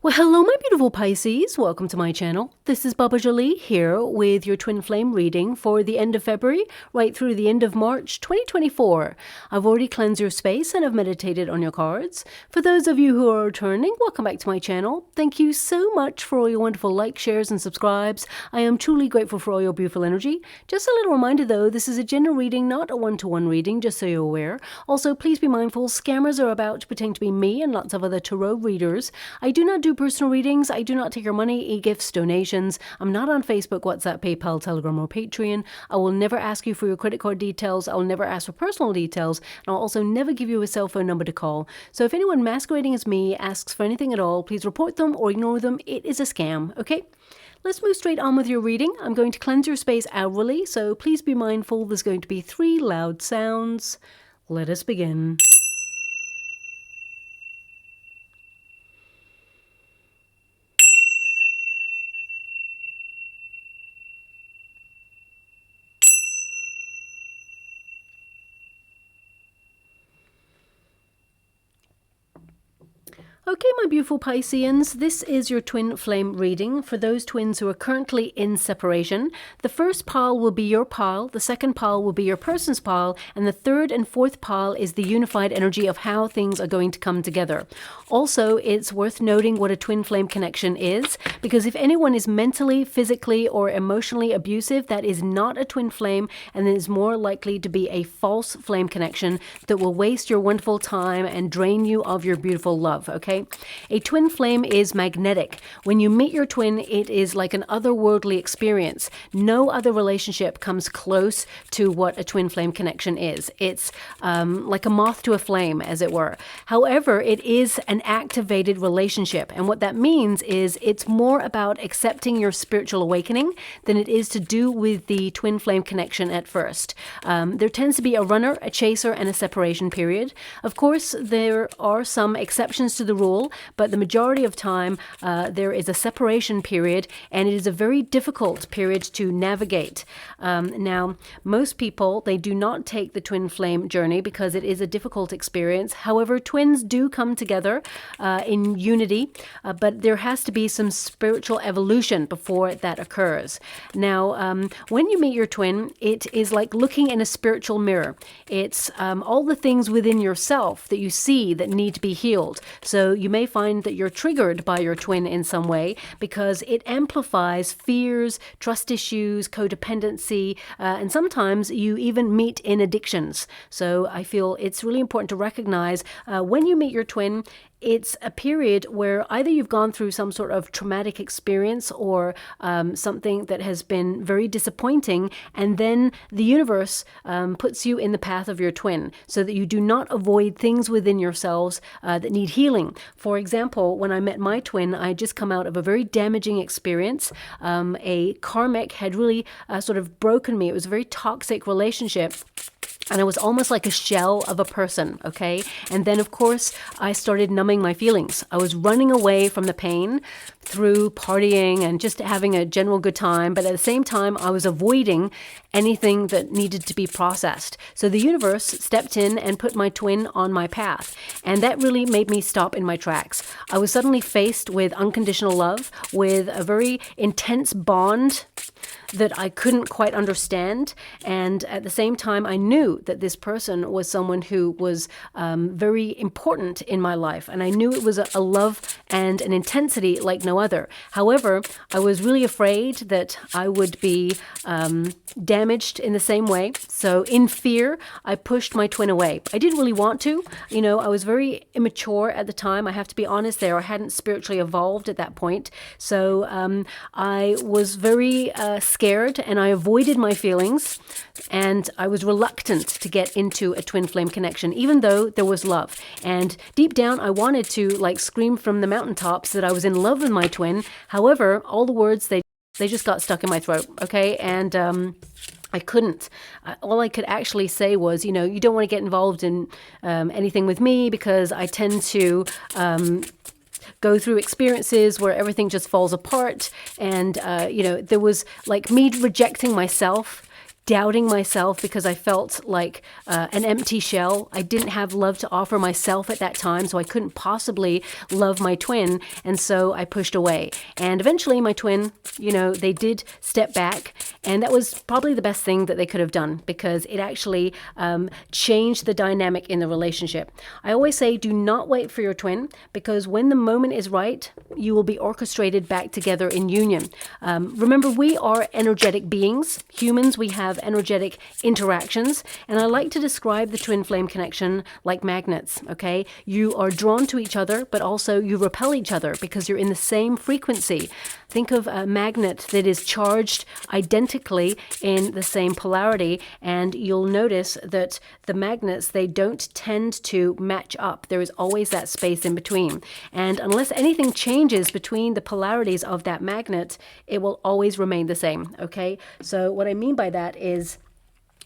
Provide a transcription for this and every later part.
Well, hello, my beautiful Pisces. Welcome to my channel. This is Baba Jolie here with your twin flame reading for the end of February right through the end of March 2024. I've already cleansed your space and I've meditated on your cards. For those of you who are returning, welcome back to my channel. Thank you so much for all your wonderful likes, shares, and subscribes. I am truly grateful for all your beautiful energy. Just a little reminder though, this is a general reading, not a one-to-one reading, just so you're aware. Also, please be mindful, scammers are about to pretend to be me and lots of other tarot readers. I do not do personal readings. I do not take your money, e-gifts, donations. I'm not on Facebook, WhatsApp, PayPal, Telegram, or Patreon. I will never ask you for your credit card details. I will never ask for personal details. And I'll also never give you a cell phone number to call. So if anyone masquerading as me asks for anything at all, please report them or ignore them. It is a scam, okay? Let's move straight on with your reading. I'm going to cleanse your space hourly, so please be mindful there's going to be 3 loud sounds. Let us begin. Okay, my beautiful Pisceans, this is your twin flame reading for those twins who are currently in separation. The first pile will be your pile, the second pile will be your person's pile, and the third and fourth pile is the unified energy of how things are going to come together. Also, it's worth noting what a twin flame connection is, because if anyone is mentally, physically, or emotionally abusive, that is not a twin flame, and is more likely to be a false flame connection that will waste your wonderful time and drain you of your beautiful love, okay? A twin flame is magnetic. When you meet your twin, it is like an otherworldly experience. No other relationship comes close to what a twin flame connection is. It's like a moth to a flame, as it were. However, it is an activated relationship. And what that means is it's more about accepting your spiritual awakening than it is to do with the twin flame connection at first. There tends to be a runner, a chaser, and a separation period. Of course, there are some exceptions to the rule, but the majority of time there is a separation period, and it is a very difficult period to navigate. Now, most people, they do not take the twin flame journey because it is a difficult experience. However, twins do come together in unity, but there has to be some spiritual evolution before that occurs. Now, when you meet your twin, it is like looking in a spiritual mirror. It's all the things within yourself that you see that need to be healed. So you may find that you're triggered by your twin in some way because it amplifies fears, trust issues, codependency, and sometimes you even meet in addictions. So I feel it's really important to recognize when you meet your twin, it's a period where either you've gone through some sort of traumatic experience or something that has been very disappointing, and then the universe puts you in the path of your twin so that you do not avoid things within yourselves that need healing. For example, when I met my twin, I had just come out of a very damaging experience. A karmic had really sort of broken me. It was a very toxic relationship. And I was almost like a shell of a person, okay? And then, of course, I started numbing my feelings. I was running away from the pain through partying and just having a general good time. But at the same time, I was avoiding anything that needed to be processed. So the universe stepped in and put my twin on my path. And that really made me stop in my tracks. I was suddenly faced with unconditional love, with a very intense bond that I couldn't quite understand. And at the same time, I knew that this person was someone who was very important in my life. And I knew it was a love and an intensity like no other. However, I was really afraid that I would be damaged in the same way. So in fear, I pushed my twin away. I didn't really want to. You know, I was very immature at the time. I have to be honest there. I hadn't spiritually evolved at that point. So I was very scared and I avoided my feelings, and I was reluctant to get into a twin flame connection, even though there was love. And deep down, I wanted to like scream from the mountaintops that I was in love with my twin. However, all the words, they just got stuck in my throat, okay? And I couldn't. All I could actually say was, you know, you don't want to get involved in anything with me because I tend to go through experiences where everything just falls apart. And, you know, there was like me rejecting myself doubting myself because I felt like an empty shell. I didn't have love to offer myself at that time, so I couldn't possibly love my twin, and so I pushed away. And eventually my twin, they did step back, and that was probably the best thing that they could have done, because it actually changed the dynamic in the relationship. I always say, do not wait for your twin, because when the moment is right, you will be orchestrated back together in union. Remember, we are energetic beings. Humans, we have energetic interactions, and I like to describe the twin flame connection like magnets, okay? You are drawn to each other, but also you repel each other because you're in the same frequency. Think of a magnet that is charged identically in the same polarity, and you'll notice that the magnets, they don't tend to match up. There is always that space in between. And unless anything changes between the polarities of that magnet, it will always remain the same, okay? So what I mean by that is,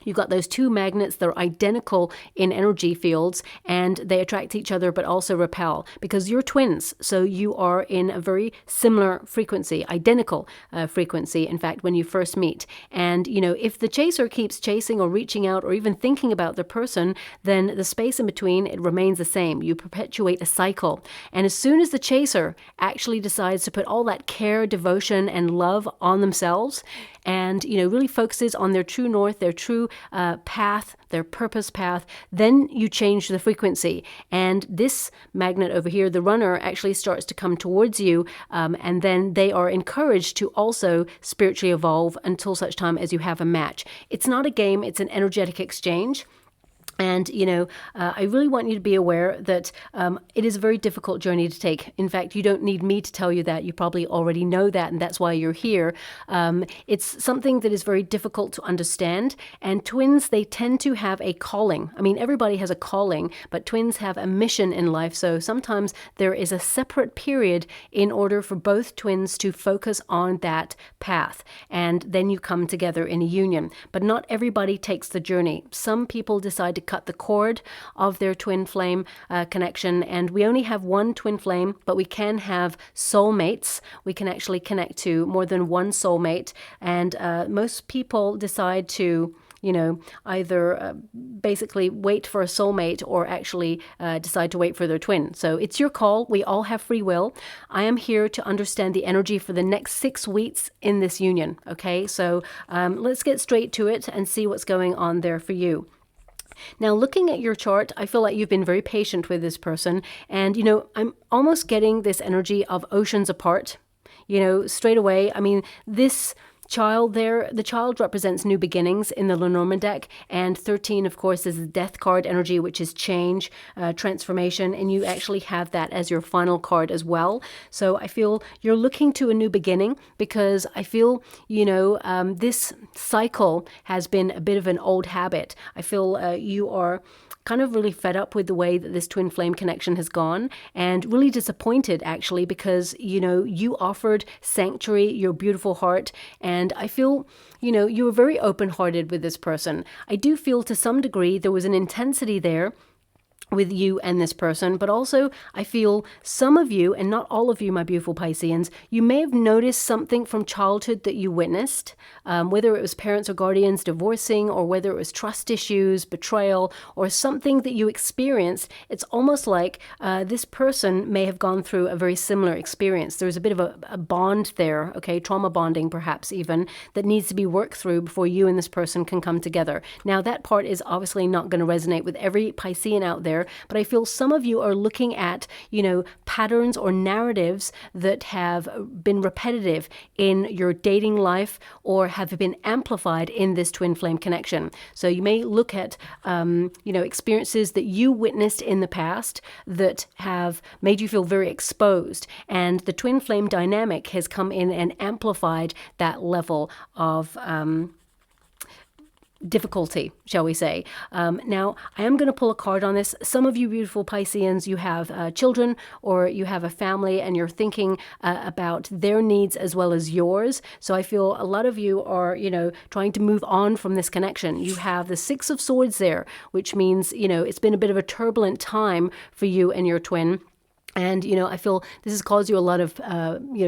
you've got those two magnets, they're identical in energy fields, and they attract each other but also repel, because you're twins. So you are in a very similar frequency, identical frequency, in fact, when you first meet. And, if the chaser keeps chasing or reaching out or even thinking about the person, then the space in between, it remains the same. You perpetuate a cycle. And as soon as the chaser actually decides to put all that care, devotion, and love on themselves, and really focuses on their true north, their true path, their purpose path, then you change the frequency. And this magnet over here, the runner, actually starts to come towards you, and then they are encouraged to also spiritually evolve until such time as you have a match. It's not a game, it's an energetic exchange. And, I really want you to be aware that it is a very difficult journey to take. In fact, you don't need me to tell you that. You probably already know that, and that's why you're here. It's something that is very difficult to understand. And twins, they tend to have a calling. I mean, everybody has a calling, but twins have a mission in life. So sometimes there is a separate period in order for both twins to focus on that path. And then you come together in a union. But not everybody takes the journey. Some people decide to cut the cord of their twin flame connection, and we only have one twin flame, but we can have soulmates. We can actually connect to more than one soulmate, and most people decide to either basically wait for a soulmate or actually decide to wait for their twin. So it's your call. We all have free will. I am here to understand the energy for the next 6 weeks in this union, okay? So let's get straight to it and see what's going on there for you. Now, looking at your chart, I feel like you've been very patient with this person. And, I'm almost getting this energy of oceans apart, straight away. I mean, this child there, the child represents new beginnings in the Lenormand deck, and 13, of course, is the death card energy, which is change, transformation, and you actually have that as your final card as well. So I feel you're looking to a new beginning, because I feel, this cycle has been a bit of an old habit. I feel you are kind of really fed up with the way that this twin flame connection has gone, and really disappointed actually, because you offered sanctuary, your beautiful heart, and I feel you were very open-hearted with this person. I do feel to some degree there was an intensity there with you and this person, but also I feel some of you, and not all of you, my beautiful Pisceans, you may have noticed something from childhood that you witnessed, whether it was parents or guardians divorcing, or whether it was trust issues, betrayal, or something that you experienced. It's almost like this person may have gone through a very similar experience. There's a bit of a bond there, okay, trauma bonding perhaps even, that needs to be worked through before you and this person can come together. Now, that part is obviously not going to resonate with every Piscean out there, but I feel some of you are looking at, patterns or narratives that have been repetitive in your dating life or have been amplified in this twin flame connection. So you may look at, experiences that you witnessed in the past that have made you feel very exposed, and the twin flame dynamic has come in and amplified that level of difficulty, shall we say. Now, I am going to pull a card on this. Some of you beautiful Pisceans, you have children or you have a family, and you're thinking about their needs as well as yours. So I feel a lot of you are, trying to move on from this connection. You have the Six of Swords there, which means, it's been a bit of a turbulent time for you and your twin. And, I feel this has caused you a lot of,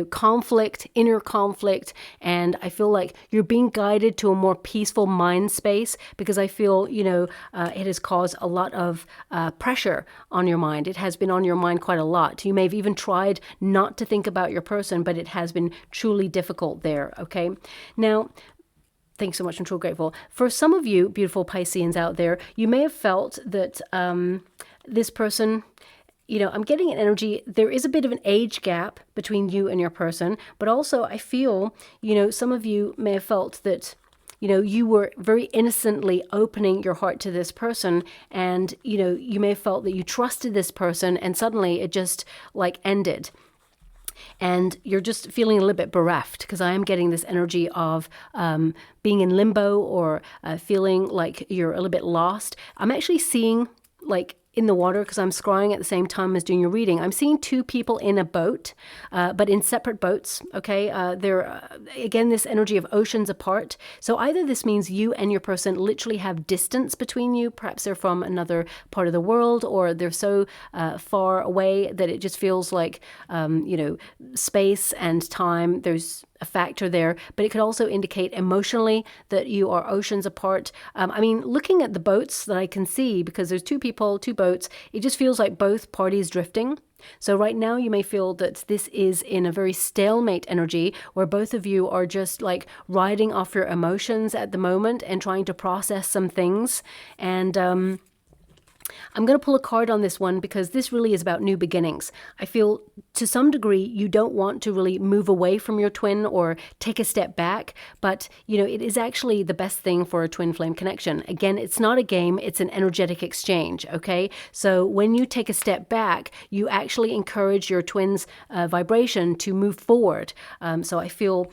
conflict, inner conflict. And I feel like you're being guided to a more peaceful mind space, because I feel, it has caused a lot of pressure on your mind. It has been on your mind quite a lot. You may have even tried not to think about your person, but it has been truly difficult there. Okay. Now, thanks so much. I'm truly grateful. For some of you beautiful Pisceans out there, you may have felt that this person, I'm getting an energy. There is a bit of an age gap between you and your person, but also I feel, some of you may have felt that, you were very innocently opening your heart to this person, and, you may have felt that you trusted this person, and suddenly it just like ended. And you're just feeling a little bit bereft, because I am getting this energy of being in limbo, or feeling like you're a little bit lost. I'm actually seeing like in the water, because I'm scrying at the same time as doing your reading. I'm seeing two people in a boat, but in separate boats, okay? They're, again, this energy of oceans apart. So either this means you and your person literally have distance between you. Perhaps they're from another part of the world, or they're so far away that it just feels like, space and time, there's a factor there, but it could also indicate emotionally that you are oceans apart. Looking at the boats that I can see, because there's two people, two boats, it just feels like both parties drifting. So right now you may feel that this is in a very stalemate energy, where both of you are just like riding off your emotions at the moment and trying to process some things. And I'm going to pull a card on this one, because this really is about new beginnings. I feel to some degree you don't want to really move away from your twin or take a step back, but it is actually the best thing for a twin flame connection. Again, it's not a game, it's an energetic exchange, okay? So when you take a step back, you actually encourage your twin's vibration to move forward. So I feel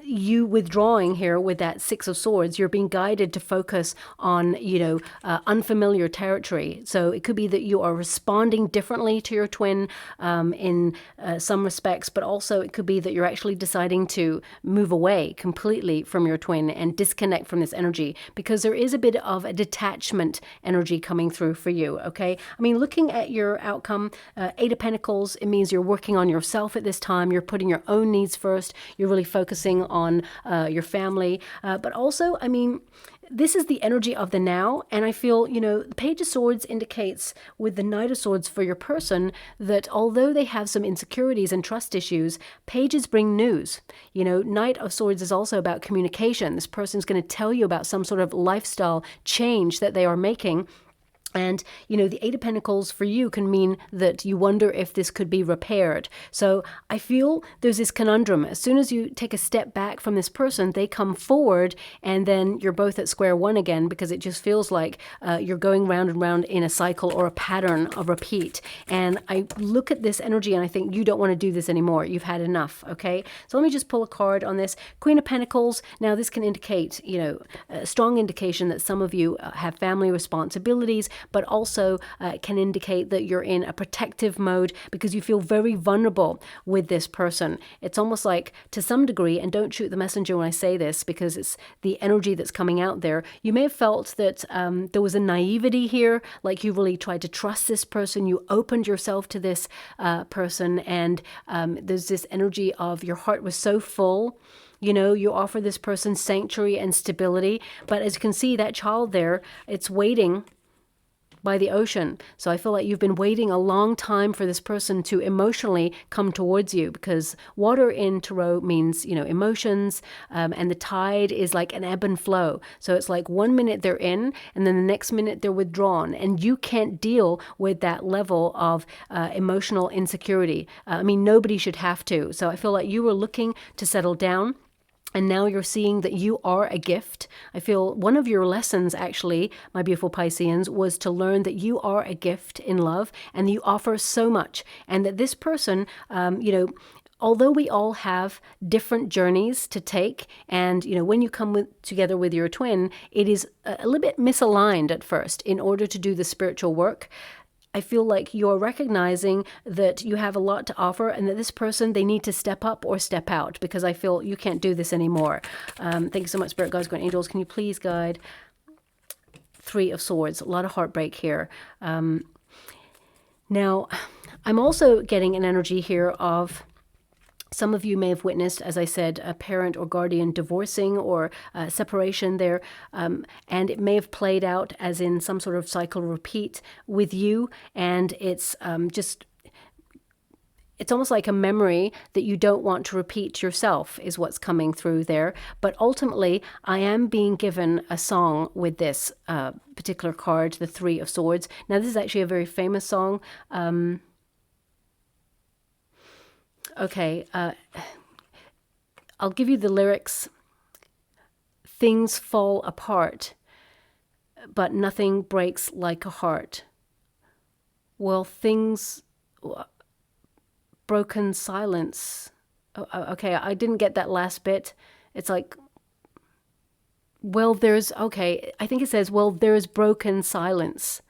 you withdrawing here with that Six of Swords, you're being guided to focus on, unfamiliar territory. So it could be that you are responding differently to your twin in some respects, but also it could be that you're actually deciding to move away completely from your twin and disconnect from this energy, because there is a bit of a detachment energy coming through for you, okay? Looking at your outcome, Eight of Pentacles, it means you're working on yourself at this time. You're putting your own needs first. You're really focusing on your family, but also, this is the energy of the now, and I feel, the Page of Swords indicates with the Knight of Swords for your person that although they have some insecurities and trust issues, pages bring news. Knight of Swords is also about communication. This person's going to tell you about some sort of lifestyle change that they are making. And, the Eight of Pentacles for you can mean that you wonder if this could be repaired. So I feel there's this conundrum. As soon as you take a step back from this person, they come forward, and then you're both at square one again, because it just feels like you're going round and round in a cycle or a pattern of repeat. And I look at this energy and I think you don't want to do this anymore. You've had enough, okay? So let me just pull a card on this. Queen of Pentacles. Now this can indicate, a strong indication that some of you have family responsibilities, but also can indicate that you're in a protective mode, because you feel very vulnerable with this person. It's almost like, to some degree, and don't shoot the messenger when I say this, because it's the energy that's coming out there, you may have felt that there was a naivety here, like you really tried to trust this person, you opened yourself to this person, and there's this energy of your heart was so full. You offer this person sanctuary and stability, but as you can see, that child there, it's waiting by the ocean. So I feel like you've been waiting a long time for this person to emotionally come towards you, because water in tarot means, emotions, and the tide is like an ebb and flow. So it's like 1 minute they're in, and then the next minute they're withdrawn, and you can't deal with that level of emotional insecurity. Nobody should have to. So I feel like you were looking to settle down, and now you're seeing that you are a gift. I feel one of your lessons, actually, my beautiful Pisceans, was to learn that you are a gift in love, and you offer so much. And that this person, although we all have different journeys to take, and, when you come together with your twin, it is a little bit misaligned at first in order to do the spiritual work. I feel like you're recognizing that you have a lot to offer, and that this person, they need to step up or step out, because I feel you can't do this anymore. Thank you so much, Spirit Guides, Guardian Angels. Can you please guide? Three of Swords, a lot of heartbreak here. Now, I'm also getting an energy here of some of you may have witnessed, as I said, a parent or guardian divorcing or separation there, and it may have played out as in some sort of cycle repeat with you, and it's almost like a memory that you don't want to repeat yourself is what's coming through there. But ultimately, I am being given a song with this particular card, the Three of Swords. Now, this is actually a very famous song. Okay, I'll give you the lyrics. Things fall apart, but nothing breaks like a heart. Well, broken silence. Okay, I didn't get that last bit. It's like, I think it says, well, there's broken silence.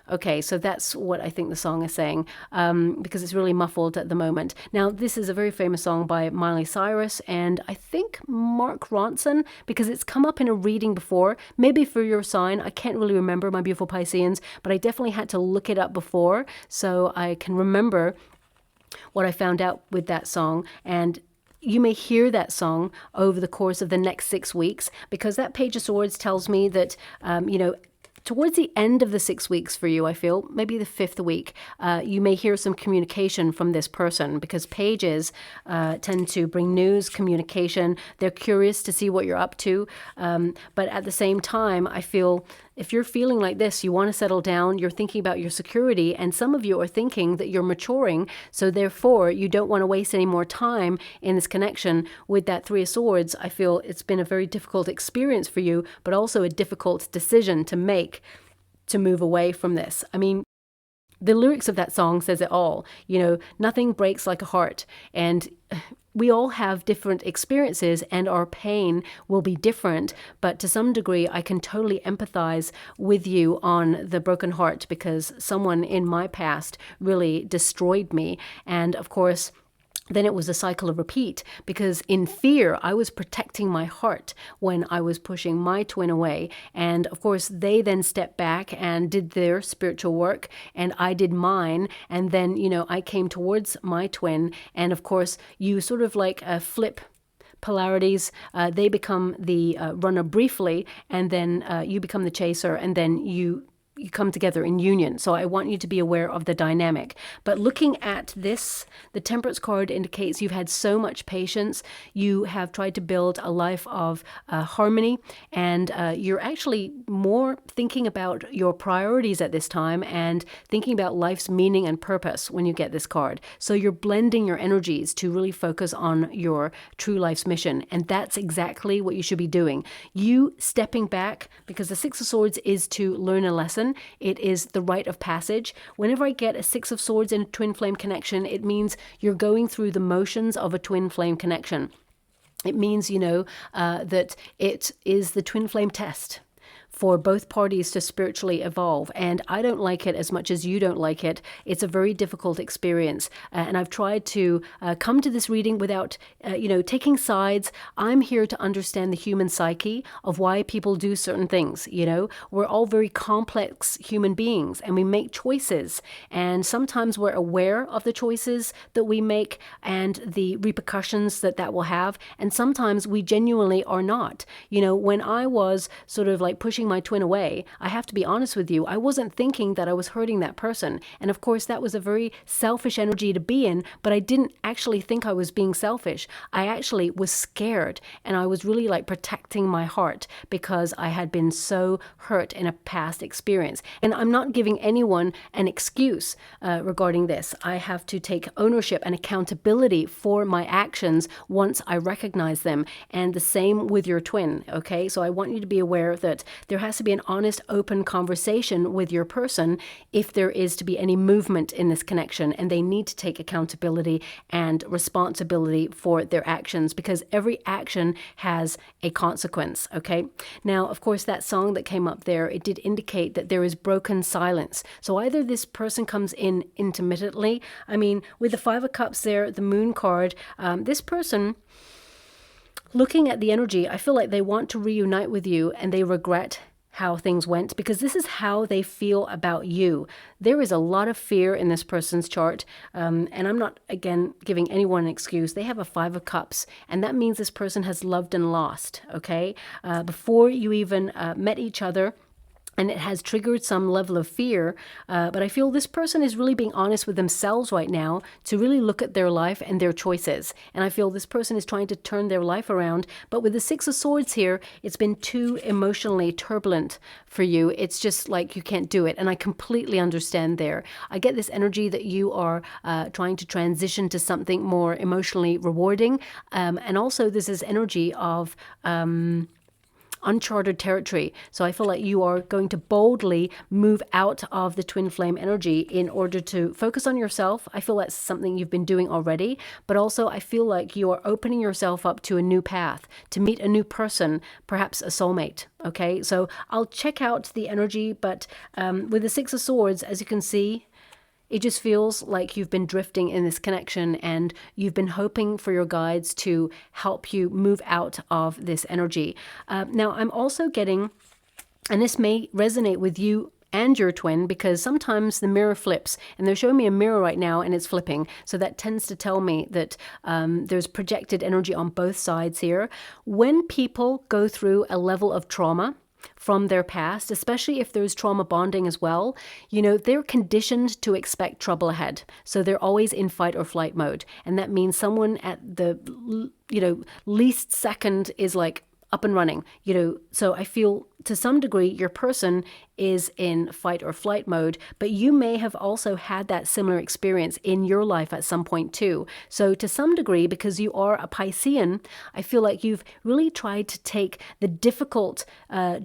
Okay, so that's what I think the song is saying, because it's really muffled at the moment. Now, this is a very famous song by Miley Cyrus and I think Mark Ronson, because it's come up in a reading before, maybe for your sign. I can't really remember, my beautiful Pisceans, but I definitely had to look it up before so I can remember what I found out with that song. And you may hear that song over the course of the next 6 weeks, because that Page of Swords tells me that, towards the end of the 6 weeks for you, I feel, maybe the 5th week, you may hear some communication from this person, because pages tend to bring news, communication. They're curious to see what you're up to. But at the same time, I feel if you're feeling like this, you want to settle down, you're thinking about your security, and some of you are thinking that you're maturing, so therefore you don't want to waste any more time in this connection with that Three of Swords. I feel it's been a very difficult experience for you, but also a difficult decision to make to move away from this. I mean, the lyrics of that song says it all. Nothing breaks like a heart. And we all have different experiences and our pain will be different. But to some degree, I can totally empathize with you on the broken heart, because someone in my past really destroyed me. And of course, then it was a cycle of repeat, because in fear, I was protecting my heart when I was pushing my twin away. And of course, they then stepped back and did their spiritual work, and I did mine. And then, I came towards my twin. And of course, you sort of like flip polarities. They become the runner briefly, and then you become the chaser, and then you come together in union. So I want you to be aware of the dynamic. But looking at this, the Temperance card indicates you've had so much patience. You have tried to build a life of harmony, and you're actually more thinking about your priorities at this time and thinking about life's meaning and purpose when you get this card. So you're blending your energies to really focus on your true life's mission. And that's exactly what you should be doing. You stepping back, because the Six of Swords is to learn a lesson. It is the rite of passage. Whenever I get a Six of Swords in a twin flame connection, it means you're going through the motions of a twin flame connection. It means, that it is the twin flame test for both parties to spiritually evolve. And I don't like it as much as you don't like it. It's a very difficult experience. And I've tried to come to this reading without, taking sides. I'm here to understand the human psyche of why people do certain things. We're all very complex human beings, and we make choices. And sometimes we're aware of the choices that we make and the repercussions that will have. And sometimes we genuinely are not. When I was sort of like pushing my twin away, I have to be honest with you, I wasn't thinking that I was hurting that person. And of course, that was a very selfish energy to be in, but I didn't actually think I was being selfish. I actually was scared, and I was really like protecting my heart because I had been so hurt in a past experience. And I'm not giving anyone an excuse regarding this. I have to take ownership and accountability for my actions once I recognize them. And the same with your twin, okay? So I want you to be aware that there has to be an honest, open conversation with your person if there is to be any movement in this connection, and they need to take accountability and responsibility for their actions, because every action has a consequence, okay? Now, of course, that song that came up there, it did indicate that there is broken silence. So either this person comes in intermittently. I mean, with the Five of Cups there, the Moon card, this person, looking at the energy, I feel like they want to reunite with you and they regret how things went, because this is how they feel about you. There is a lot of fear in this person's chart, and I'm not, again, giving anyone an excuse. They have a 5 of Cups, and that means this person has loved and lost, okay? Before you even met each other, and it has triggered some level of fear, but I feel this person is really being honest with themselves right now to really look at their life and their choices. And I feel this person is trying to turn their life around, but with the 6 of Swords here, it's been too emotionally turbulent for you. It's just like you can't do it, and I completely understand there. I get this energy that you are trying to transition to something more emotionally rewarding, and also this is energy of uncharted territory. So I feel like you are going to boldly move out of the twin flame energy in order to focus on yourself. I feel that's something you've been doing already, but also I feel like you are opening yourself up to a new path, to meet a new person, perhaps a soulmate. Okay, so I'll check out the energy, but with the 6 of Swords, as you can see, it just feels like you've been drifting in this connection, and you've been hoping for your guides to help you move out of this energy. Now, I'm also getting, and this may resonate with you and your twin, because sometimes the mirror flips, and they're showing me a mirror right now and it's flipping. So that tends to tell me that there's projected energy on both sides here. When people go through a level of trauma from their past, especially if there's trauma bonding as well, you know, they're conditioned to expect trouble ahead. So they're always in fight or flight mode. And that means someone at the, you know, least second is like up and running, you know. So I feel to some degree your person is in fight or flight mode, but you may have also had that similar experience in your life at some point too. So to some degree, because you are a Piscean, I feel like you've really tried to take the difficult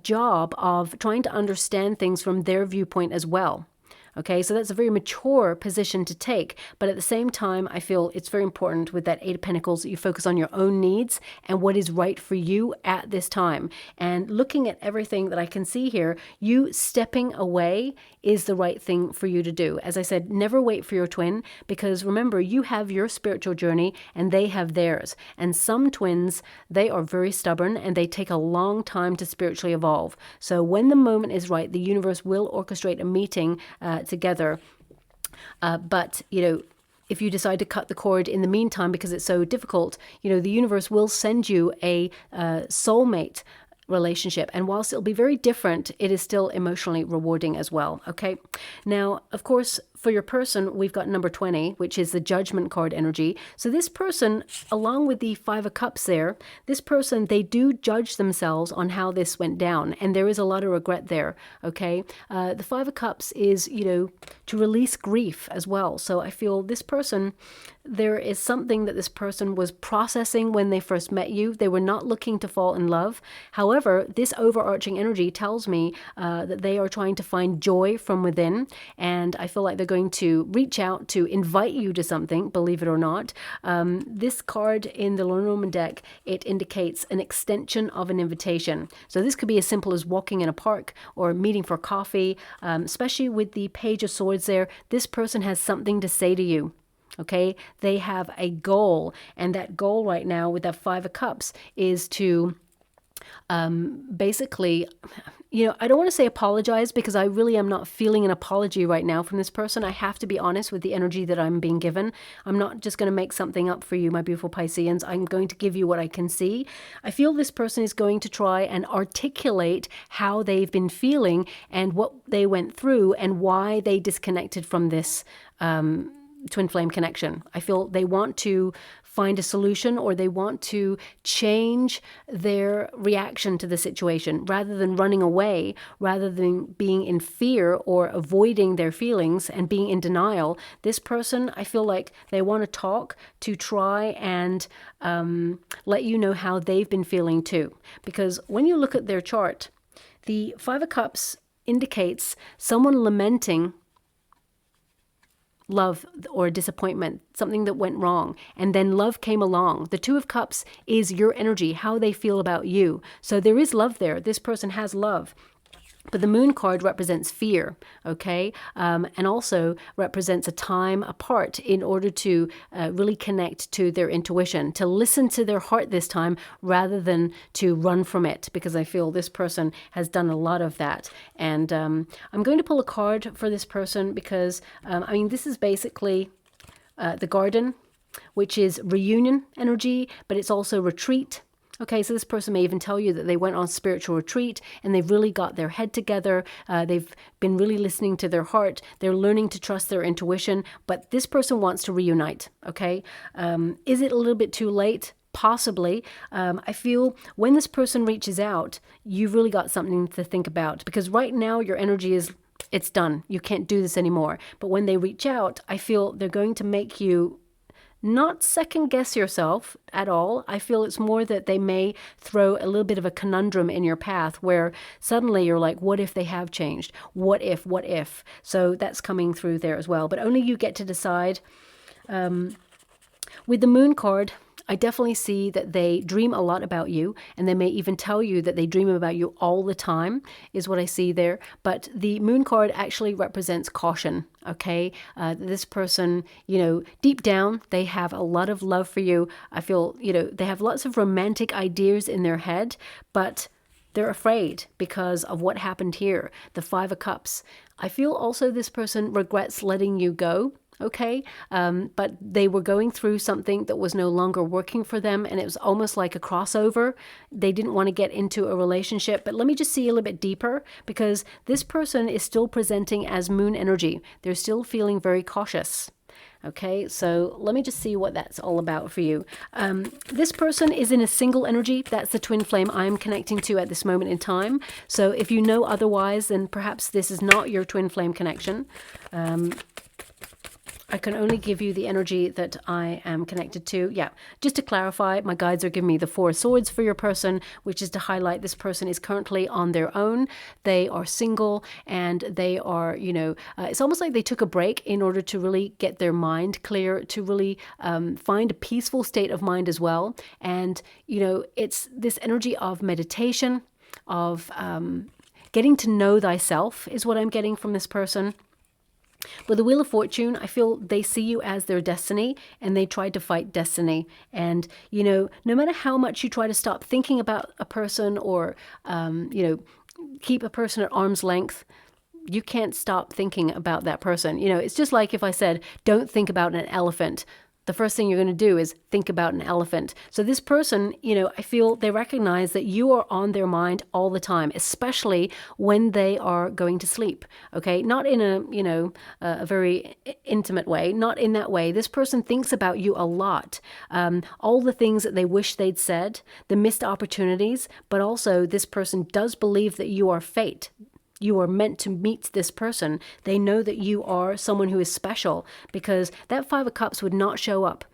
job of trying to understand things from their viewpoint as well. Okay, so that's a very mature position to take. But at the same time, I feel it's very important with that 8 of Pentacles that you focus on your own needs and what is right for you at this time. And looking at everything that I can see here, you stepping away is the right thing for you to do. As I said, never wait for your twin, because remember, you have your spiritual journey and they have theirs. And some twins, they are very stubborn and they take a long time to spiritually evolve. So when the moment is right, the universe will orchestrate a meeting together. But, you know, if you decide to cut the cord in the meantime because it's so difficult, you know, the universe will send you a soulmate relationship. And whilst it'll be very different, it is still emotionally rewarding as well. Okay. Now, of course, for your person, we've got number 20, which is the Judgment card energy. So this person, along with the 5 of Cups there, this person, they do judge themselves on how this went down. And there is a lot of regret there, okay? The 5 of Cups is, you know, to release grief as well. So I feel this person, there is something that this person was processing when they first met you. They were not looking to fall in love. However, this overarching energy tells me that they are trying to find joy from within. And I feel like they're going to reach out to invite you to something, believe it or not. This card in the Lenormand deck, it indicates an extension of an invitation. So this could be as simple as walking in a park or meeting for coffee, especially with the Page of Swords there. This person has something to say to you. Okay, they have a goal, and that goal right now with that 5 of Cups is to basically, you know, I don't want to say apologize, because I really am not feeling an apology right now from this person. I have to be honest with the energy that I'm being given. I'm not just going to make something up for you, my beautiful Pisceans. I'm going to give you what I can see. I feel this person is going to try and articulate how they've been feeling and what they went through and why they disconnected from this twin flame connection. I feel they want to find a solution, or they want to change their reaction to the situation rather than running away, rather than being in fear or avoiding their feelings and being in denial. This person, I feel like they want to talk to try and let you know how they've been feeling too. Because when you look at their chart, the 5 of Cups indicates someone lamenting love or disappointment, something that went wrong, and then love came along. The 2 of Cups is your energy, how they feel about you. So there is love there. This person has love. But the moon card represents fear, okay? And also represents a time apart in order to really connect to their intuition, to listen to their heart this time rather than to run from it, because I feel this person has done a lot of that. And I'm going to pull a card for this person because, I mean, this is basically the garden, which is reunion energy, but it's also retreat. Okay, so this person may even tell you that they went on spiritual retreat and they've really got their head together. They've been really listening to their heart. They're learning to trust their intuition, but this person wants to reunite, okay? Is it a little bit too late? Possibly. I feel when this person reaches out, you've really got something to think about, because right now your energy is, it's done. You can't do this anymore. But when they reach out, I feel they're going to make you not second guess yourself at all. I feel it's more that they may throw a little bit of a conundrum in your path where suddenly you're like, what if they have changed? What if, what if? So that's coming through there as well. But only you get to decide. With the moon card, I definitely see that they dream a lot about you, and they may even tell you that they dream about you all the time, is what I see there. But the moon card actually represents caution, okay? This person, you know, deep down, they have a lot of love for you. I feel, you know, they have lots of romantic ideas in their head, but they're afraid because of what happened here, the Five of Cups. I feel also this person regrets letting you go. Okay, but they were going through something that was no longer working for them, and it was almost like a crossover. They didn't want to get into a relationship, but let me just see a little bit deeper, because this person is still presenting as moon energy. They're still feeling very cautious. Okay, so let me just see what that's all about for you. This person is in a single energy. That's the twin flame I'm connecting to at this moment in time. So if you know otherwise, then perhaps this is not your twin flame connection. I can only give you the energy that I am connected to. Yeah, just to clarify, my guides are giving me the Four of Swords for your person, which is to highlight this person is currently on their own. They are single, and they are, you know, it's almost like they took a break in order to really get their mind clear, to really find a peaceful state of mind as well. And, you know, it's this energy of meditation, of getting to know thyself is what I'm getting from this person. With the Wheel of Fortune, I feel they see you as their destiny, and they try to fight destiny. And, you know, no matter how much you try to stop thinking about a person or, you know, keep a person at arm's length, you can't stop thinking about that person. You know, it's just like if I said, don't think about an elephant. The first thing you're going to do is think about an elephant. So this person, you know, I feel they recognize that you are on their mind all the time, especially when they are going to sleep. Okay, not in a, you know, a very intimate way, not in that way. This person thinks about you a lot. All the things that they wish they'd said, the missed opportunities, but also this person does believe that you are fate. You are meant to meet this person. They know that you are someone who is special, because that Five of Cups would not show up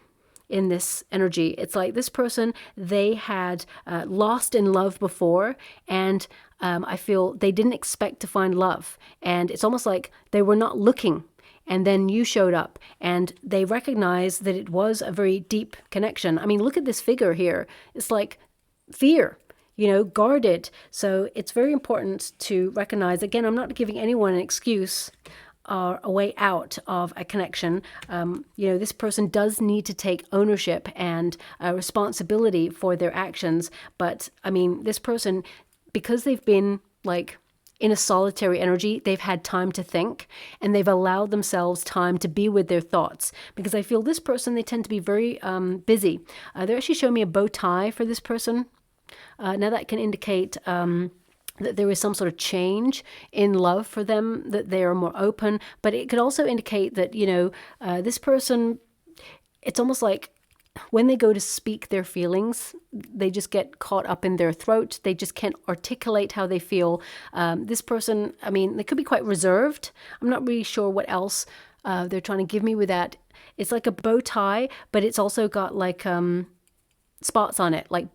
in this energy. It's like this person, they had lost in love before, and I feel they didn't expect to find love. And it's almost like they were not looking, and then you showed up, and they recognized that it was a very deep connection. I mean, look at this figure here. It's like fear. You know, guarded. So it's very important to recognize, again, I'm not giving anyone an excuse or a way out of a connection. You know, this person does need to take ownership and responsibility for their actions. But I mean, this person, because they've been like in a solitary energy, they've had time to think, and they've allowed themselves time to be with their thoughts. Because I feel this person, they tend to be very busy. They're actually showing me a bow tie for this person. Now that can indicate that there is some sort of change in love for them, that they are more open. But it could also indicate that, you know, this person, it's almost like when they go to speak their feelings, they just get caught up in their throat. They just can't articulate how they feel. This person, I mean, they could be quite reserved. I'm not really sure what else they're trying to give me with that. It's like a bow tie, but it's also got like spots on it, like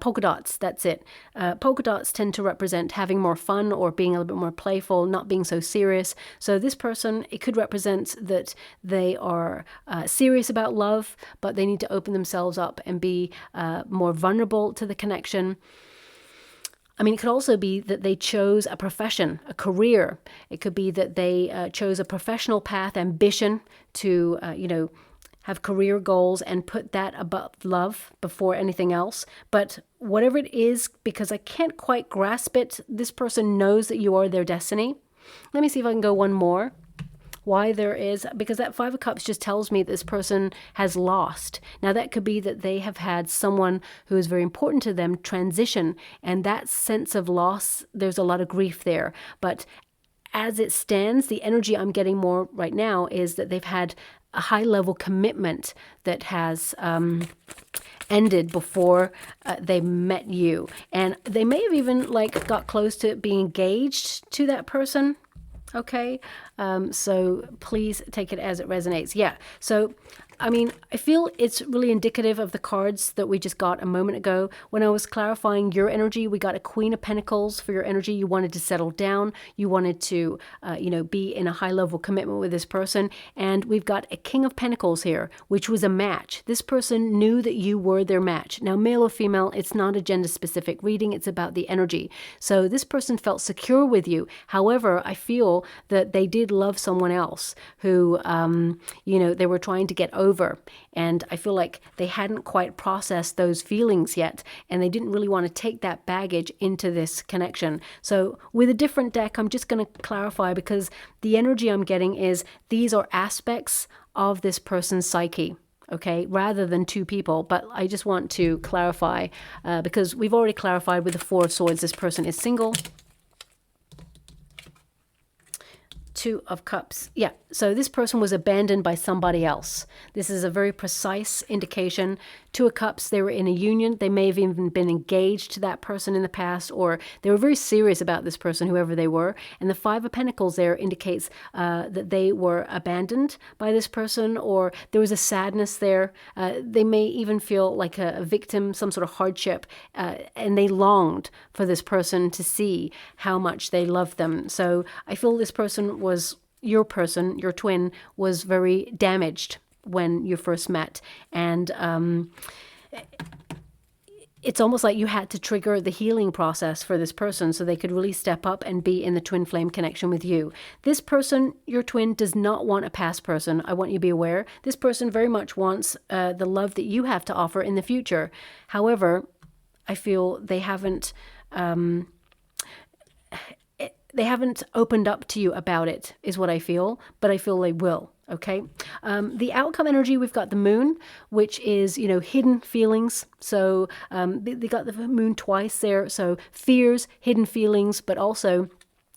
polka dots. That's it. Polka dots tend to represent having more fun or being a little bit more playful, not being so serious. So this person, it could represent that they are serious about love, but they need to open themselves up and be more vulnerable to the connection. I mean, it could also be that they chose a profession, a career. It could be that they chose a professional path, ambition to, have career goals and put that above love before anything else. But whatever it is, because I can't quite grasp it, this person knows that you are their destiny. Let me see if I can go one more. Why there is, because that Five of Cups just tells me this person has lost. Now that could be that they have had someone who is very important to them transition, and that sense of loss, there's a lot of grief there. But as it stands, the energy I'm getting more right now is that they've had a high level commitment that has ended before they met you. And they may have even got close to being engaged to that person. Okay, so please take it as it resonates. Yeah, so I mean, I feel it's really indicative of the cards that we just got a moment ago. When I was clarifying your energy, we got a Queen of Pentacles for your energy. You wanted to settle down. You wanted to, be in a high-level commitment with this person. And we've got a King of Pentacles here, which was a match. This person knew that you were their match. Now, male or female, it's not a gender-specific reading. It's about the energy. So this person felt secure with you. However, I feel that they did love someone else who, they were trying to get over. And I feel like they hadn't quite processed those feelings yet, and they didn't really want to take that baggage into this connection. So with a different deck, I'm just going to clarify, because the energy I'm getting is these are aspects of this person's psyche. Okay, rather than two people. But I just want to clarify, because we've already clarified with the Four of Swords, this person is single. Two of Cups. Yeah, so this person was abandoned by somebody else. This is a very precise indication. Two of Cups, they were in a union. They may have even been engaged to that person in the past, or they were very serious about this person, whoever they were. And the Five of Pentacles there indicates that they were abandoned by this person, or there was a sadness there. They may even feel like a victim, some sort of hardship, and they longed for this person to see how much they loved them. So I feel this person was, your person, your twin, was very damaged when you first met. And it's almost like you had to trigger the healing process for this person so they could really step up and be in the twin flame connection with you. This person, your twin, does not want a past person. I want you to be aware. This person very much wants the love that you have to offer in the future. However, I feel they haven't opened up to you about it, is what I feel, but I feel they will. Okay. The outcome energy, we've got the Moon, which is, hidden feelings. So they got the Moon twice there. So fears, hidden feelings, but also,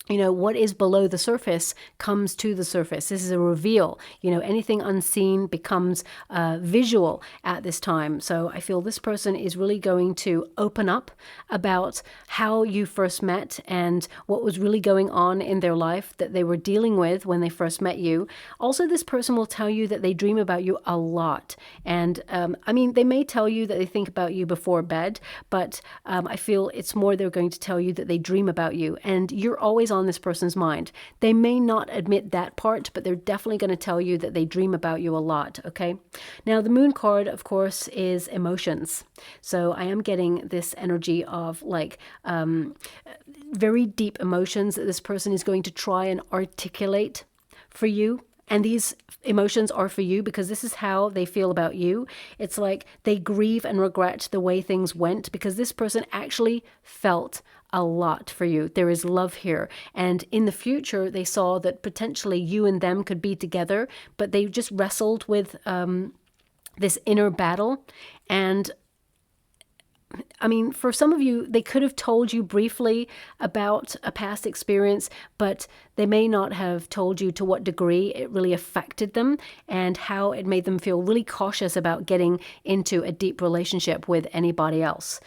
what is below the surface comes to the surface. This is a reveal. Anything unseen becomes visual at this time. So I feel this person is really going to open up about how you first met and what was really going on in their life that they were dealing with when they first met you. Also, this person will tell you that they dream about you a lot. And they may tell you that they think about you before bed, but I feel it's more they're going to tell you that they dream about you. And you're always on this person's mind. They may not admit that part, but they're definitely going to tell you that they dream about you a lot. Okay. Now the Moon card, of course, is emotions. So I am getting this energy of very deep emotions that this person is going to try and articulate for you. And these emotions are for you because this is how they feel about you. It's like they grieve and regret the way things went because this person actually felt a lot for you. There is love here. And in the future, they saw that potentially you and them could be together, but they just wrestled with this inner battle. And for some of you, they could have told you briefly about a past experience, but they may not have told you to what degree it really affected them and how it made them feel really cautious about getting into a deep relationship with anybody else.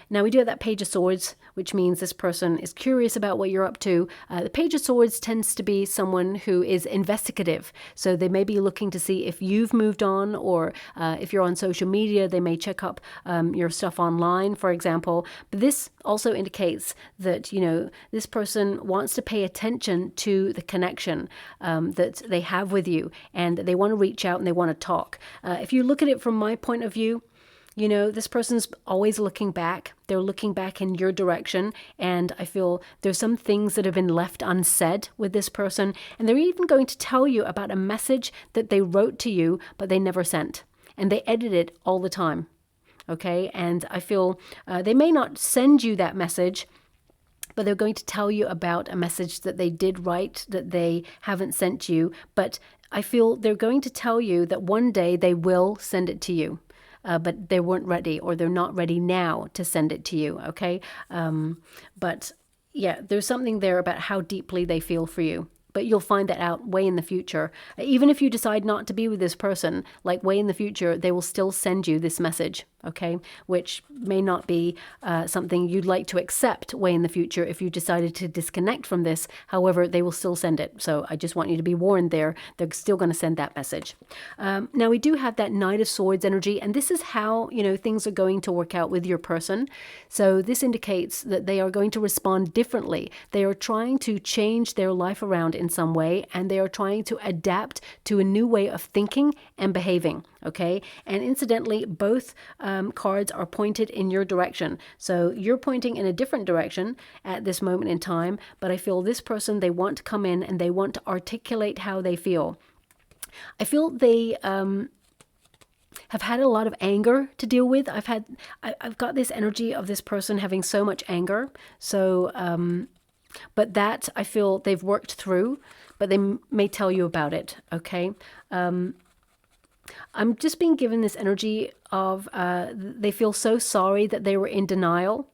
Now we do have that Page of Swords, which means this person is curious about what you're up to. The Page of Swords tends to be someone who is investigative. So they may be looking to see if you've moved on, or if you're on social media, they may check up your stuff online, for example. But this also indicates that, this person wants to pay attention to the connection that they have with you, and they want to reach out and they want to talk. If you look at it from my point of view, You know, this person's always looking back. They're looking back in your direction. And I feel there's some things that have been left unsaid with this person. And they're even going to tell you about a message that they wrote to you, but they never sent. And they edit it all the time. Okay. And I feel they may not send you that message, but they're going to tell you about a message that they did write that they haven't sent you. But I feel they're going to tell you that one day they will send it to you. But they weren't ready, or they're not ready now to send it to you, okay? But yeah, there's something there about how deeply they feel for you. But you'll find that out way in the future. Even if you decide not to be with this person, like way in the future, they will still send you this message, okay? Which may not be something you'd like to accept way in the future if you decided to disconnect from this. However, they will still send it. So I just want you to be warned there. They're still going to send that message. Now, we do have that Knight of Swords energy, and this is how, you know, things are going to work out with your person. So this indicates that they are going to respond differently. They are trying to change their life around in some way, and they are trying to adapt to a new way of thinking and behaving, okay? And incidentally, both cards are pointed in your direction. So you're pointing in a different direction at this moment in time, but I feel this person, they want to come in and they want to articulate how they feel. I feel they have had a lot of anger to deal with. I've got this energy of this person having so much anger. So, but that I feel they've worked through, but they may tell you about it, okay? I'm just being given this energy of they feel so sorry that they were in denial,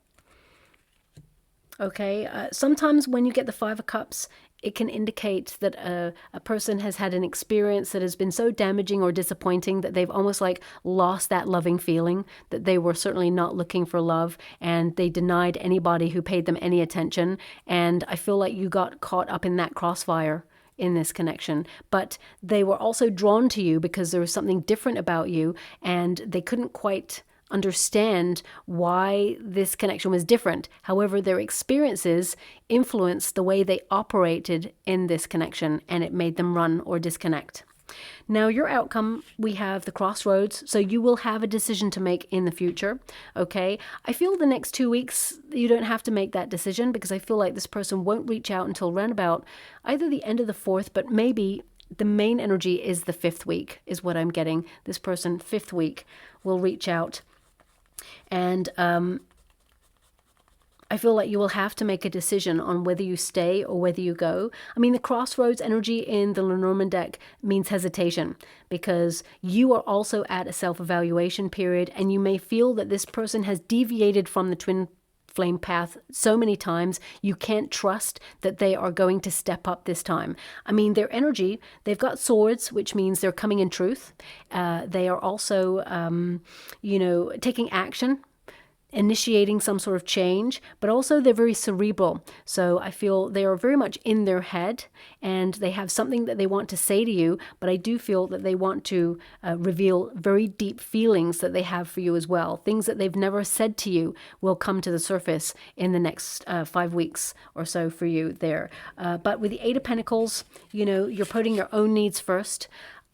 okay? Sometimes when you get the Five of Cups, it can indicate that a person has had an experience that has been so damaging or disappointing that they've almost like lost that loving feeling, that they were certainly not looking for love, and they denied anybody who paid them any attention. And I feel like you got caught up in that crossfire in this connection, but they were also drawn to you because there was something different about you, and they couldn't quite understand why this connection was different. However, their experiences influenced the way they operated in this connection, and it made them run or disconnect. Now, your outcome, we have the crossroads, so you will have a decision to make in the future, okay? I feel the next 2 weeks, you don't have to make that decision, because I feel like this person won't reach out until around about either the end of the 4th, but maybe the main energy is the 5th week, is what I'm getting. This person, 5th week, will reach out. And I feel like you will have to make a decision on whether you stay or whether you go. I mean, the crossroads energy in the Lenormand deck means hesitation, because you are also at a self-evaluation period, and you may feel that this person has deviated from the twin flame path so many times, you can't trust that they are going to step up this time. I mean, their energy, they've got swords, which means they're coming in truth. They are also, taking action, initiating some sort of change, but also they're very cerebral. So I feel they are very much in their head, and they have something that they want to say to you, but I do feel that they want to reveal very deep feelings that they have for you as well. Things that they've never said to you will come to the surface in the next 5 weeks or so for you there. But with the Eight of Pentacles, you're putting your own needs first.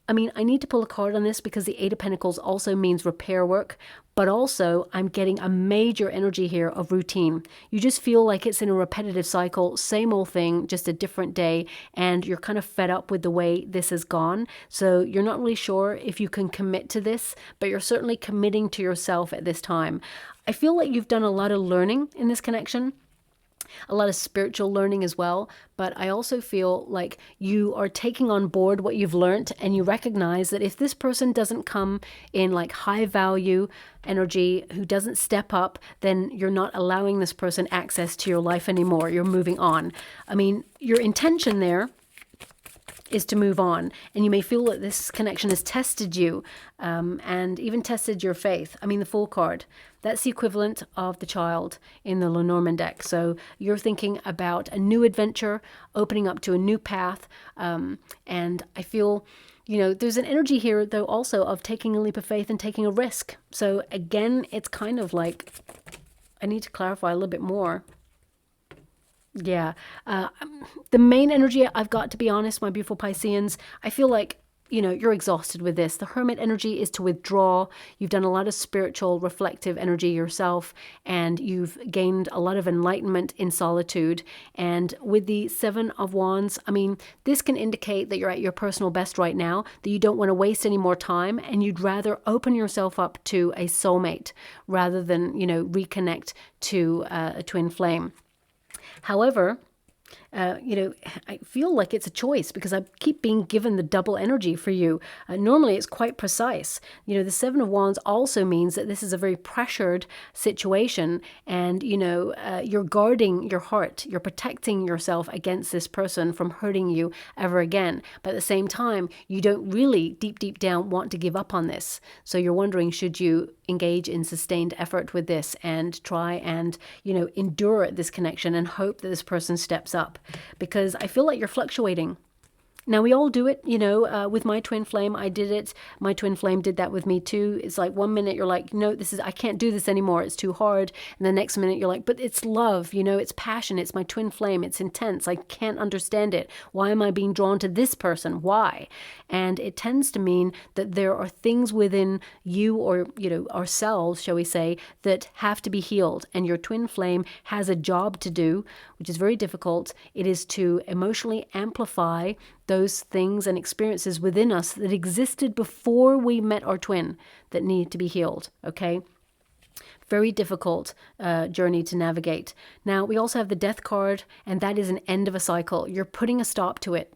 I mean, I need to pull a card on this because the Eight of Pentacles also means repair work, but also I'm getting a major energy here of routine. You just feel like it's in a repetitive cycle, same old thing, just a different day, and you're kind of fed up with the way this has gone. So you're not really sure if you can commit to this, but you're certainly committing to yourself at this time. I feel like you've done a lot of learning in this connection, a lot of spiritual learning as well, but I also feel like you are taking on board what you've learned, and you recognize that if this person doesn't come in like high value energy, who doesn't step up, then you're not allowing this person access to your life anymore. You're moving on. I mean, your intention there is to move on, and you may feel that this connection has tested you and even tested your faith. I mean, the Fool card, that's the equivalent of the Child in the Lenormand deck. So you're thinking about a new adventure, opening up to a new path, and I feel there's an energy here though also of taking a leap of faith and taking a risk. So again, it's kind of like, I need to clarify a little bit more. Yeah, the main energy I've got, to be honest, my beautiful Pisceans, I feel like, you know, you're exhausted with this. The Hermit energy is to withdraw. You've done a lot of spiritual, reflective energy yourself, and you've gained a lot of enlightenment in solitude. And with the Seven of Wands, I mean, this can indicate that you're at your personal best right now, that you don't want to waste any more time, and you'd rather open yourself up to a soulmate rather than, you know, reconnect to a twin flame. However, you know, I feel like it's a choice because I keep being given the double energy for you. Normally, it's quite precise. You know, the Seven of Wands also means that this is a very pressured situation, and, you know, you're guarding your heart. You're protecting yourself against this person from hurting you ever again. But at the same time, you don't really, deep down, want to give up on this. So you're wondering, should you engage in sustained effort with this and try and, you know, endure this connection and hope that this person steps up? Because I feel like you're fluctuating. Now, we all do it, you know, with my twin flame, I did it. My twin flame did that with me too. It's like one minute you're like, no, I can't do this anymore. It's too hard. And the next minute you're like, but it's love, you know, it's passion. It's my twin flame. It's intense. I can't understand it. Why am I being drawn to this person? Why? And it tends to mean that there are things within you, or, you know, ourselves, shall we say, that have to be healed. And your twin flame has a job to do, which is very difficult. It is to emotionally amplify those things and experiences within us that existed before we met our twin that need to be healed, okay? Very difficult journey to navigate. Now, we also have the Death card, and that is an end of a cycle. You're putting a stop to it,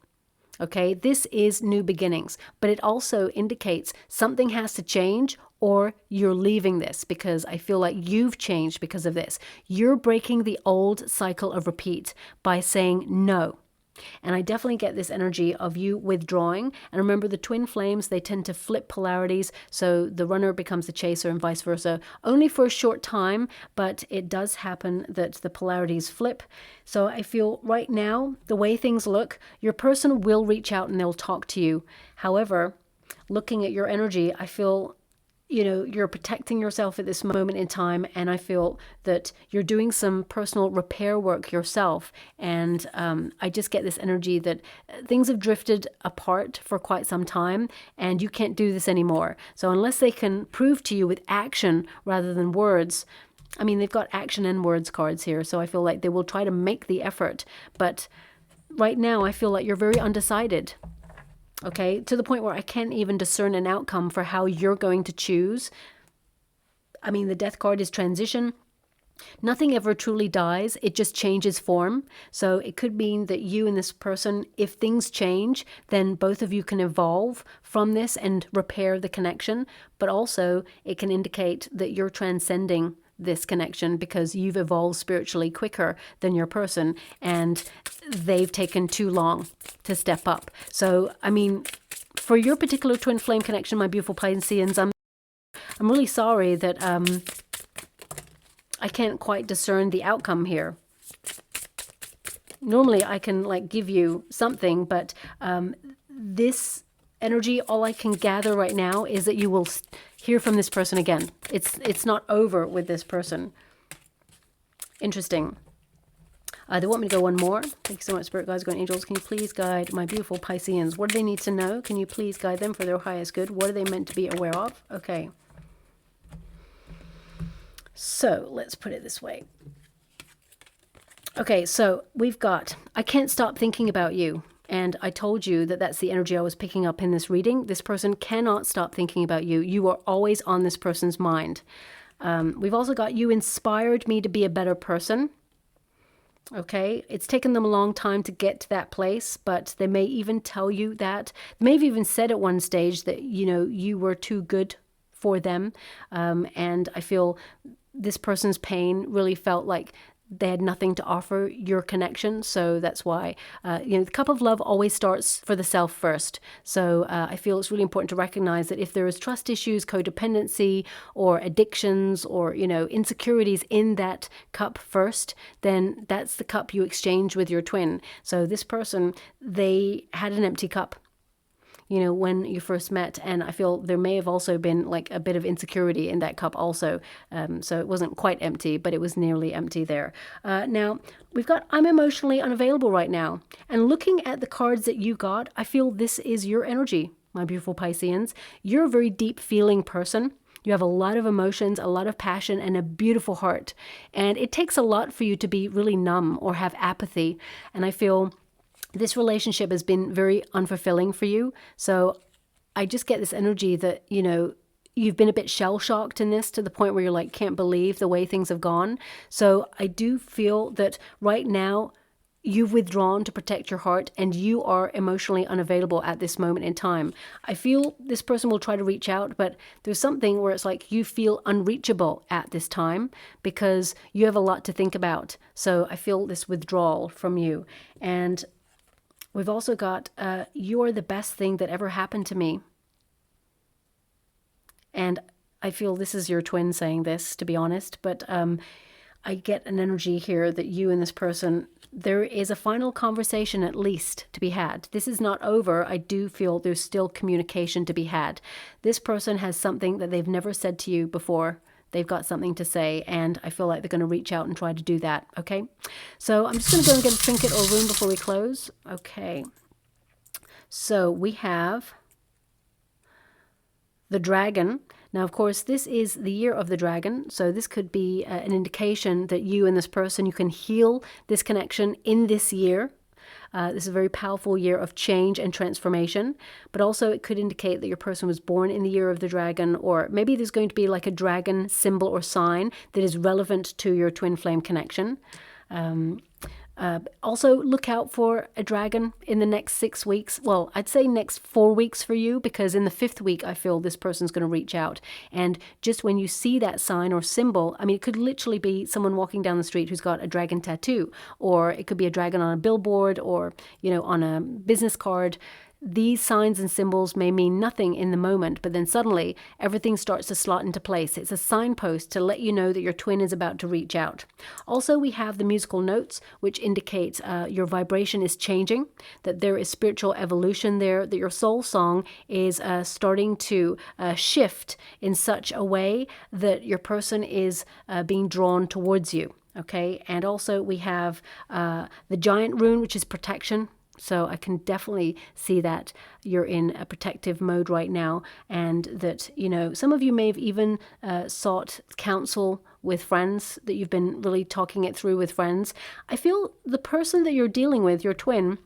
okay? This is new beginnings, but it also indicates something has to change, or you're leaving this, because I feel like you've changed because of this. You're breaking the old cycle of repeat by saying no. And I definitely get this energy of you withdrawing. And remember, the twin flames, they tend to flip polarities. So the runner becomes the chaser and vice versa, only for a short time. But it does happen that the polarities flip. So I feel right now, the way things look, your person will reach out and they'll talk to you. However, looking at your energy, I feel, you know, you're protecting yourself at this moment in time, and I feel that you're doing some personal repair work yourself. And I just get this energy that things have drifted apart for quite some time, and you can't do this anymore. So unless they can prove to you with action rather than words, I mean, they've got action and words cards here, so I feel like they will try to make the effort. But right now, I feel like you're very undecided. Okay, to the point where I can't even discern an outcome for how you're going to choose. I mean, the Death card is transition. Nothing ever truly dies. It just changes form. So it could mean that you and this person, if things change, then both of you can evolve from this and repair the connection. But also it can indicate that you're transcending this connection because you've evolved spiritually quicker than your person, and they've taken too long to step up. So, I mean, for your particular twin flame connection, my beautiful Pisceans, I'm really sorry that I can't quite discern the outcome here. Normally I can like give you something, but this energy, all I can gather right now is that you will hear from this person again. It's not over with this person. Interesting. They want me to go one more. Thank you so much, Spirit Guides, Guardian Angels. Can you please guide my beautiful Pisceans? What do they need to know? Can you please guide them for their highest good? What are they meant to be aware of? Okay. So let's put it this way. Okay, so we've got, I can't stop thinking about you. And I told you that that's the energy I was picking up in this reading. This person cannot stop thinking about you. You are always on this person's mind. We've also got, you inspired me to be a better person. Okay, it's taken them a long time to get to that place, but they may even tell you that. They may have even said at one stage that, you know, you were too good for them. And I feel this person's pain really felt like they had nothing to offer your connection. So that's why, you know, the cup of love always starts for the self first. So I feel it's really important to recognize that if there is trust issues, codependency, or addictions, or, you know, insecurities in that cup first, then that's the cup you exchange with your twin. So this person, they had an empty cup, you know, when you first met. And I feel there may have also been like a bit of insecurity in that cup also. So it wasn't quite empty, but it was nearly empty there. Now, we've got, I'm emotionally unavailable right now. And looking at the cards that you got, I feel this is your energy, my beautiful Pisceans. You're a very deep feeling person. You have a lot of emotions, a lot of passion, and a beautiful heart. And it takes a lot for you to be really numb or have apathy. And I feel this relationship has been very unfulfilling for you. So I just get this energy that, you know, you've been a bit shell-shocked in this to the point where you're like, can't believe the way things have gone. So I do feel that right now you've withdrawn to protect your heart and you are emotionally unavailable at this moment in time. I feel this person will try to reach out, but there's something where it's like you feel unreachable at this time because you have a lot to think about. So I feel this withdrawal from you. And we've also got, you're the best thing that ever happened to me. And I feel this is your twin saying this, to be honest, but I get an energy here that you and this person, there is a final conversation at least to be had. This is not over. I do feel there's still communication to be had. This person has something that they've never said to you before. They've got something to say, and I feel like they're going to reach out and try to do that, okay? So I'm just going to go and get a trinket or rune before we close. Okay. So we have the dragon. Now, of course, this is the year of the dragon, so this could be an indication that you and this person, you can heal this connection in this year. This is a very powerful year of change and transformation, but also it could indicate that your person was born in the year of the dragon, or maybe there's going to be like a dragon symbol or sign that is relevant to your twin flame connection. Also, look out for a dragon in the next 6 weeks. Well, I'd say next 4 weeks for you, because in the 5th week, I feel this person's going to reach out. And just when you see that sign or symbol, I mean, it could literally be someone walking down the street who's got a dragon tattoo, or it could be a dragon on a billboard or, you know, on a business card. These signs and symbols may mean nothing in the moment, but then suddenly everything starts to slot into place. It's a signpost to let you know that your twin is about to reach out. Also, we have the musical notes, which indicate your vibration is changing, that there is spiritual evolution there, that your soul song is starting to shift in such a way that your person is being drawn towards you. Okay, and also we have the giant rune, which is protection. So I can definitely see that you're in a protective mode right now, and that, you know, some of you may have even sought counsel with friends, that you've been really talking it through with friends. I feel the person that you're dealing with, your twin,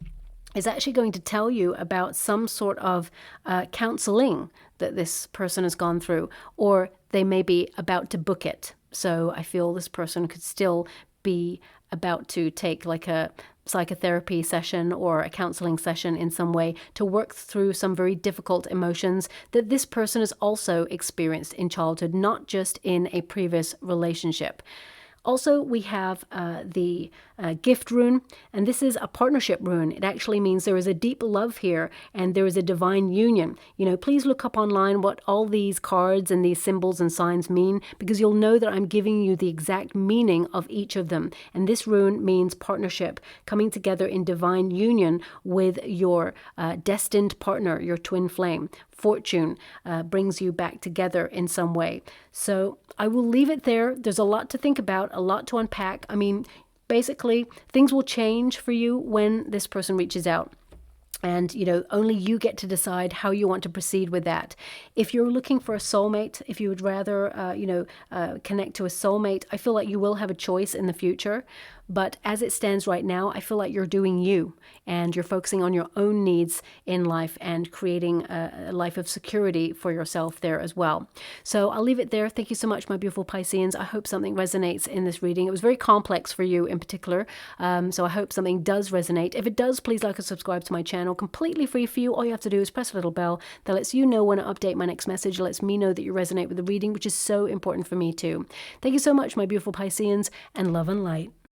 is actually going to tell you about some sort of counseling that this person has gone through, or they may be about to book it. So I feel this person could still be about to take like a psychotherapy session or a counseling session in some way to work through some very difficult emotions that this person has also experienced in childhood, not just in a previous relationship. Also, we have the gift rune, and this is a partnership rune. It actually means there is a deep love here and there is a divine union. You know, please look up online what all these cards and these symbols and signs mean, because you'll know that I'm giving you the exact meaning of each of them. And this rune means partnership, coming together in divine union with your destined partner, your twin flame. Fortune brings you back together in some way. So I will leave it there. There's a lot to think about, a lot to unpack. I mean, basically, things will change for you when this person reaches out. And, you know, only you get to decide how you want to proceed with that. If you're looking for a soulmate, if you would rather, connect to a soulmate, I feel like you will have a choice in the future. But as it stands right now, I feel like you're doing you, and you're focusing on your own needs in life and creating a life of security for yourself there as well. So I'll leave it there. Thank you so much, my beautiful Pisceans. I hope something resonates in this reading. It was very complex for you in particular, so I hope something does resonate. If it does, please like and subscribe to my channel. Completely free for you. All you have to do is press a little bell that lets you know when I update my next message. It lets me know that you resonate with the reading, which is so important for me too. Thank you so much, my beautiful Pisceans, and love and light.